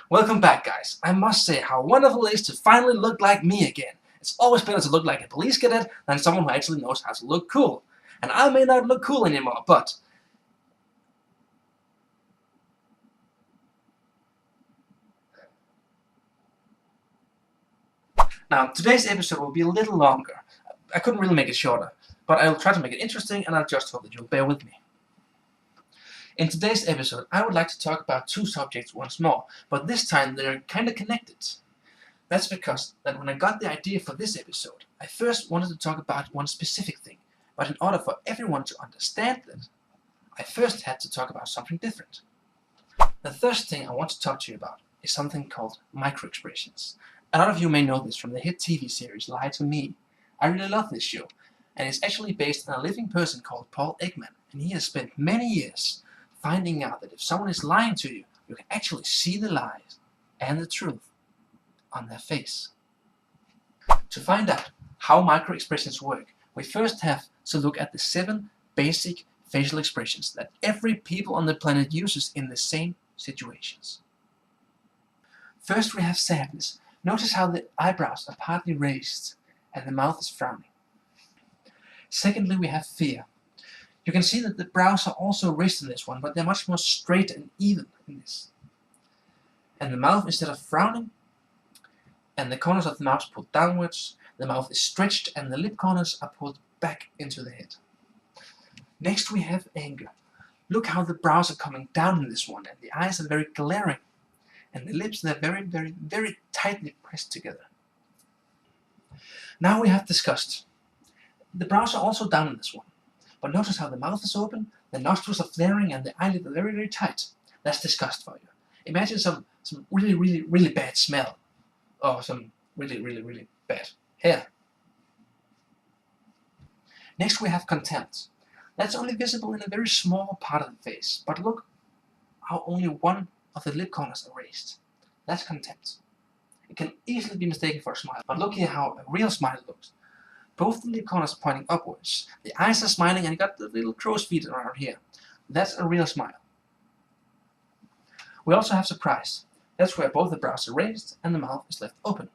Welcome back, guys. I must say how wonderful it is to finally look like me again. It's always better to look like a police cadet than someone who actually knows how to look cool. And I may not look cool anymore, but now today's episode will be a little longer. I couldn't really make it shorter, but I'll try to make it interesting, and I just hope that you'll bear with me. In today's episode, I would like to talk about two subjects once more, but this time they're kind of connected. That's because that when I got the idea for this episode, I first wanted to talk about one specific thing, but in order for everyone to understand it, I first had to talk about something different. The first thing I want to talk to you about is something called microexpressions. A lot of you may know this from the hit TV series Lie to Me. I really love this show, and it's actually based on a living person called Paul Ekman, and he has spent many years finding out that if someone is lying to you, you can actually see the lies and the truth on their face. To find out how microexpressions work, we first have to look at the 7 basic facial expressions that every people on the planet uses in the same situations. First, we have sadness. Notice how the eyebrows are partly raised and the mouth is frowning. Secondly, we have fear. You can see that the brows are also raised in this one, but they're much more straight and even in this. And the mouth, instead of frowning, and the corners of the mouth pulled downwards, the mouth is stretched and the lip corners are pulled back into the head. Next we have anger. Look how the brows are coming down in this one, and the eyes are very glaring, and the lips, they're very tightly pressed together. Now we have disgust. The brows are also down in this one, but notice how the mouth is open, the nostrils are flaring, and the eyelids are very tight. That's disgust for you. Imagine some really bad smell, or some really bad hair. Next we have contempt. That's only visible in a very small part of the face, but look how only one of the lip corners are raised. That's contempt. It can easily be mistaken for a smile, but look here how a real smile looks. Both the lip corners pointing upwards, the eyes are smiling, and you got the little crow's feet around here. That's a real smile. We also have surprise. That's where both the brows are raised and the mouth is left open.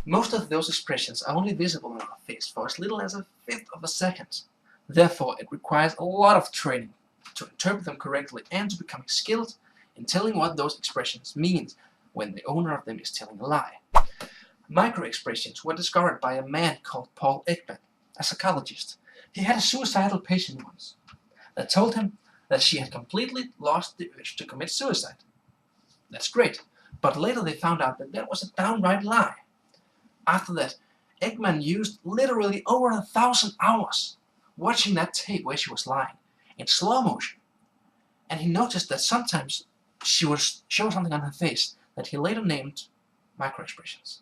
Most of those expressions are only visible on our face for as little as a fifth of a second. Therefore, it requires a lot of training to interpret them correctly and to become skilled in telling what those expressions mean when the owner of them is telling a lie. Microexpressions were discovered by a man called Paul Ekman, a psychologist. He had a suicidal patient once that told him that she had completely lost the urge to commit suicide. That's great, but later they found out that that was a downright lie. After that, Ekman used literally over 1,000 hours watching that tape where she was lying in slow motion, and he noticed that sometimes she would show something on her face that he later named microexpressions.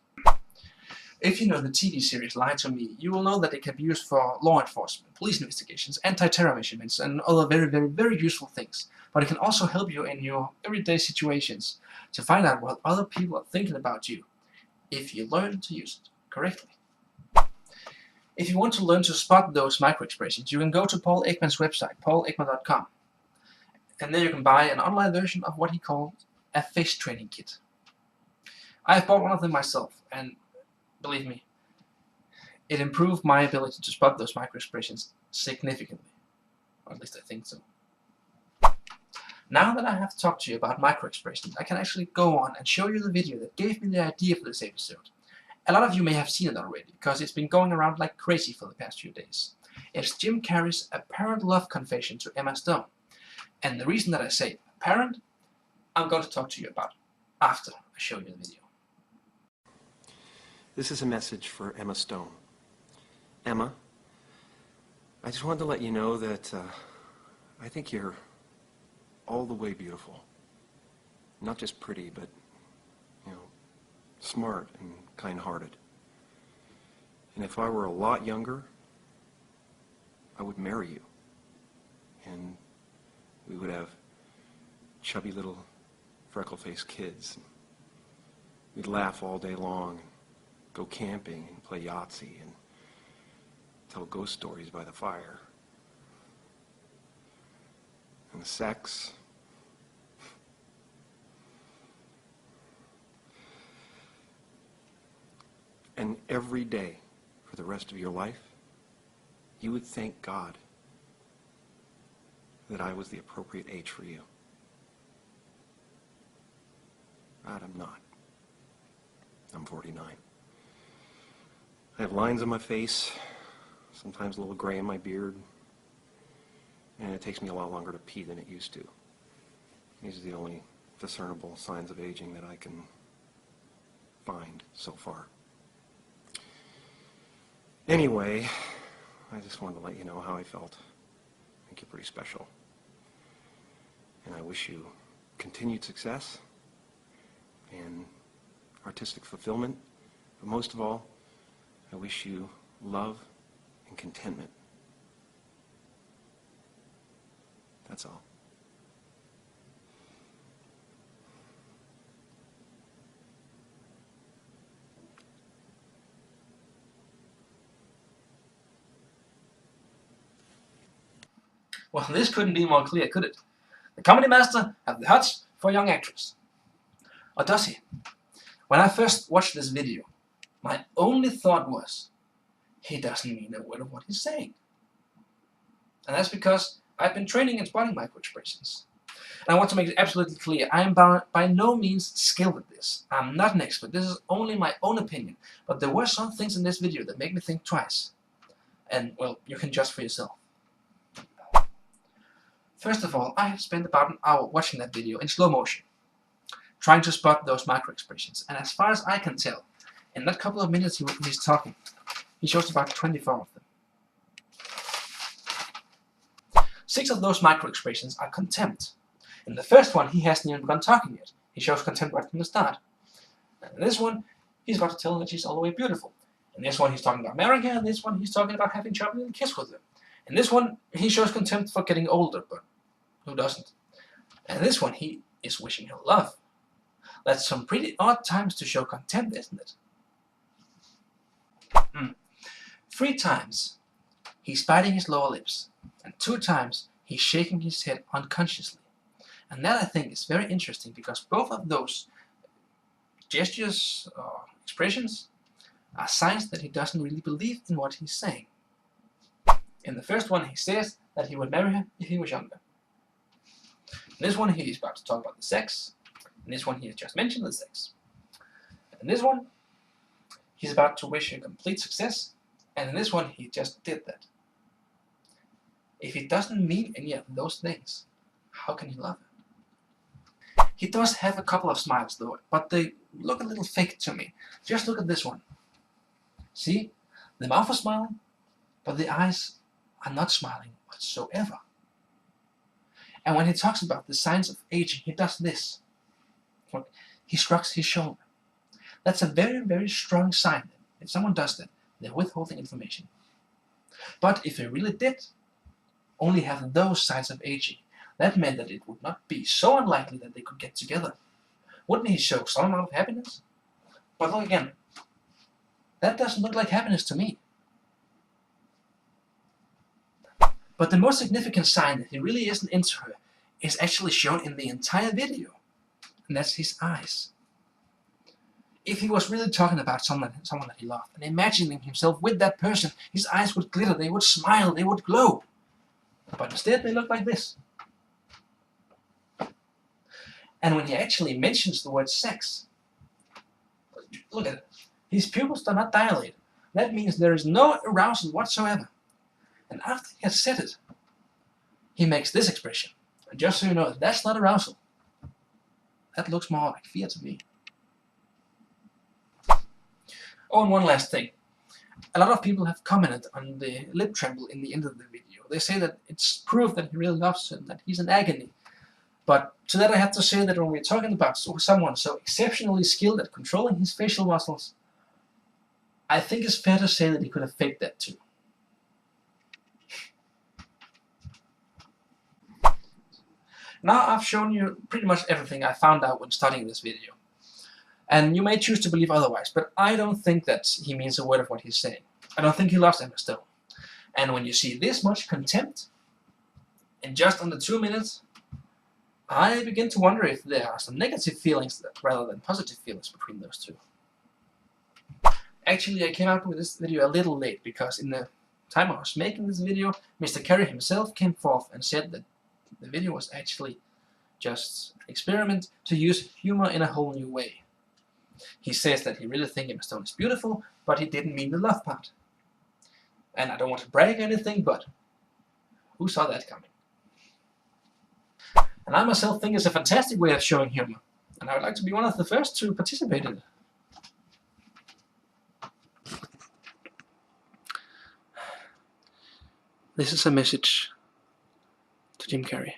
If you know the TV series Lie to Me, you will know that it can be used for law enforcement, police investigations, anti-terror measurements, and other very useful things. But it can also help you in your everyday situations to find out what other people are thinking about you, if you learn to use it correctly. If you want to learn to spot those microexpressions, you can go to Paul Ekman's website, paulekman.com, and there you can buy an online version of what he called a face training kit. I have bought one of them myself, and believe me, it improved my ability to spot those microexpressions significantly, or at least I think so. Now that I have talked to you about microexpressions, I can actually go on and show you the video that gave me the idea for this episode. A lot of you may have seen it already, because it's been going around like crazy for the past few days. It's Jim Carrey's apparent love confession to Emma Stone. And the reason that I say apparent, I'm going to talk to you about after I show you the video. This is a message for Emma Stone. Emma, I just wanted to let you know that I think you're all the way beautiful. Not just pretty, but, smart and kind-hearted. And if I were a lot younger, I would marry you. And we would have chubby little freckle-faced kids. We'd laugh all day long, go camping and play Yahtzee and tell ghost stories by the fire. And the sex, And every day for the rest of your life, you would thank God that I was the appropriate age for you. Right, I'm not. I'm 49. I have lines on my face, sometimes a little gray in my beard, and it takes me a lot longer to pee than it used to. These are the only discernible signs of aging that I can find so far. Anyway, I just wanted to let you know how I felt. I think you're pretty special. And I wish you continued success and artistic fulfillment. But most of all, I wish you love and contentment. That's all. Well, this couldn't be more clear, could it? The comedy master has the hots for a young actress. Or does he? When I first watched this video, my only thought was, he doesn't mean a word of what he's saying. And that's because I've been training in spotting microexpressions. And I want to make it absolutely clear, I am by no means skilled at this. I'm not an expert. This is only my own opinion. But there were some things in this video that make me think twice. And, well, you can judge for yourself. First of all, I have spent about an hour watching that video in slow motion, trying to spot those microexpressions. And as far as I can tell, in that couple of minutes he's talking, he shows about 24 of them. 6 of those microexpressions are contempt. In the first one, he hasn't even begun talking yet. He shows contempt right from the start. And in this one, he's about to tell her that she's all the way beautiful. In this one, he's talking about marrying her. In this one, he's talking about having a chubby little kiss with her. In this one, he shows contempt for getting older, but who doesn't? And in this one, he is wishing her love. That's some pretty odd times to show contempt, isn't it? 3 times, he's biting his lower lips, and 2 times, he's shaking his head unconsciously. And that, I think, is very interesting, because both of those gestures or expressions are signs that he doesn't really believe in what he's saying. In the first one, he says that he would marry her if he was younger. In this one, he's about to talk about the sex. In this one, he has just mentioned the sex. In this one, he's about to wish her complete success. And in this one, he just did that. If he doesn't mean any of those things, how can he love her? He does have a couple of smiles though, but they look a little fake to me. Just look at this one. See? The mouth is smiling, but the eyes are not smiling whatsoever. And when he talks about the signs of aging, he does this. Look, he shrugs his shoulder. That's a very, very strong sign. If someone does that, they're withholding information. But if he really did only have those signs of aging, that meant that it would not be so unlikely that they could get together. Wouldn't he show some amount of happiness? But look again, that doesn't look like happiness to me. But the most significant sign that he really isn't into her is actually shown in the entire video, and that's his eyes. If he was really talking about someone that he loved, and imagining himself with that person, his eyes would glitter, they would smile, they would glow. But instead they look like this. And when he actually mentions the word sex, look at it. His pupils do not dilate. That means there is no arousal whatsoever. And after he has said it, he makes this expression. And just so you know, that's not arousal. That looks more like fear to me. Oh, and one last thing. A lot of people have commented on the lip tremble in the end of the video. They say that it's proof that he really loves her, that he's in agony. But to that I have to say that when we're talking about someone so exceptionally skilled at controlling his facial muscles, I think it's fair to say that he could have faked that too. Now I've shown you pretty much everything I found out when studying this video. And you may choose to believe otherwise, but I don't think that he means a word of what he's saying. I don't think he loves Emma Stone. And when you see this much contempt in just under 2 minutes, I begin to wonder if there are some negative feelings rather than positive feelings between those two. Actually, I came out with this video a little late because in the time I was making this video, Mr. Carrey himself came forth and said that the video was actually just an experiment to use humor in a whole new way. He says that he really thinks Emma Stone is beautiful, but he didn't mean the love part. And I don't want to brag or anything, but who saw that coming? And I myself think it's a fantastic way of showing humor, and I would like to be one of the first to participate in it. This is a message to Jim Carrey.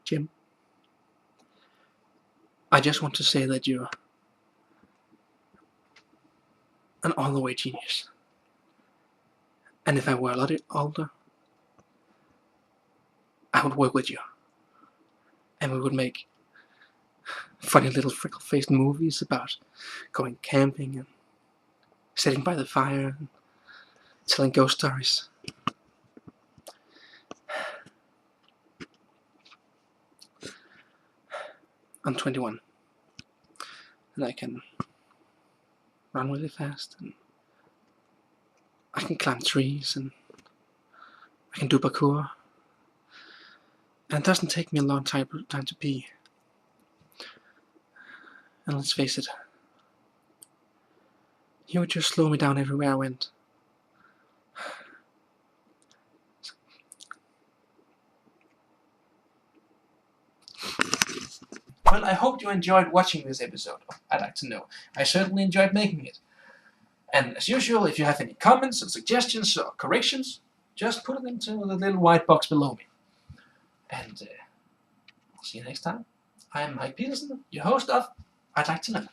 Jim, I just want to say that you're an all-the-way genius. And if I were a lot older, I would work with you. And we would make funny little freckle-faced movies about going camping and sitting by the fire and telling ghost stories. I'm 21 and I can run really fast and I can climb trees and I can do parkour, and it doesn't take me a long time to pee. And let's face it, you would just slow me down everywhere I went. Well, I hope you enjoyed watching this episode of I'd Like to Know. I certainly enjoyed making it. And as usual, if you have any comments or suggestions or corrections, just put it into the little white box below me. And I'll see you next time. I am Mike Peterson, your host of I'd Like to Know.